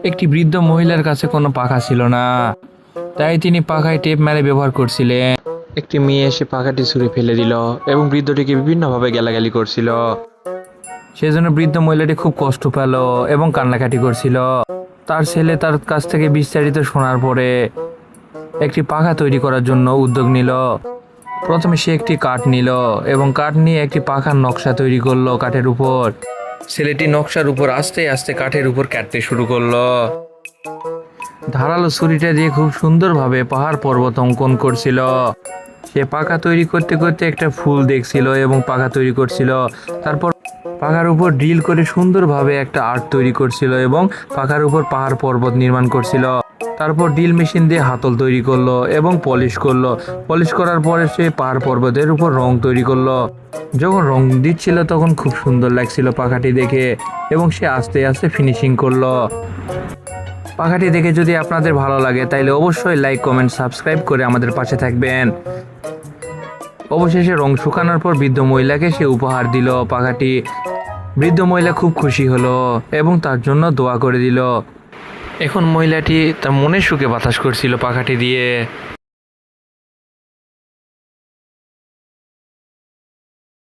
একটি বৃদ্ধ মহিলার কাছে কোনো পাখা ছিল না, তাই তিনি পাখায় টেপ মেরে ব্যবহার করছিলেন। একটি মেয়ে এসে পাখাটি ছুঁড়ে ফেলে দিল এবং বৃদ্ধটিকে বিভিন্নভাবে গালাগালি করছিল। সেজন্য বৃদ্ধ মহিলাটি খুব কষ্ট পেল এবং কান্নাকাটি করছিল। তার ছেলে তার কাছ থেকে বিস্তারিত শোনার পরে একটি পাখা তৈরি করার জন্য উদ্যোগ নিল। প্রথমে সে একটি কাঠ নিল এবং কাঠ নিয়ে একটি পাখার নকশা তৈরি করলো কাঠের উপর। ছেলেটি নকশার উপর আস্তে আস্তে কাঠের উপর কাটতে শুরু করলো। ধারালো ছুরিটা দিয়ে খুব সুন্দরভাবে পাহাড় পর্বত অঙ্কন করছিল। সে পাখা তৈরি করতে করতে একটা ফুল দেখছিল এবং পাখা তৈরি করছিল। তারপর পাখার উপর ড্রিল করে সুন্দরভাবে একটা আর্ট তৈরি করছিল এবং পাখার উপর পাহাড় পর্বত নির্মাণ করছিল। তারপর ড্রিল মেশিন দিয়ে হাতল তৈরি করলো এবং পলিশ করলো। পলিশ করার পরে সে পাহাড় পর্বতের উপর রং তৈরি করলো। যখন রং দিচ্ছিল তখন খুব সুন্দর লাগছিল পাখাটি দেখে এবং সে আস্তে আস্তে ফিনিশিং করলো। পাখাটি দেখে যদি আপনাদের ভালো লাগে তাইলে অবশ্যই লাইক, কমেন্ট, সাবস্ক্রাইব করে আমাদের পাশে থাকবেন। অবশেষে রং শুকানোর পর বৃদ্ধ মহিলাকে সে উপহার দিল পাখাটি। বৃদ্ধ মহিলা খুব খুশি হলো এবং তার জন্য দোয়া করে দিল। এখন মহিলাটি তার মনের সুখে বাতাস করছিল পাখাটি দিয়ে।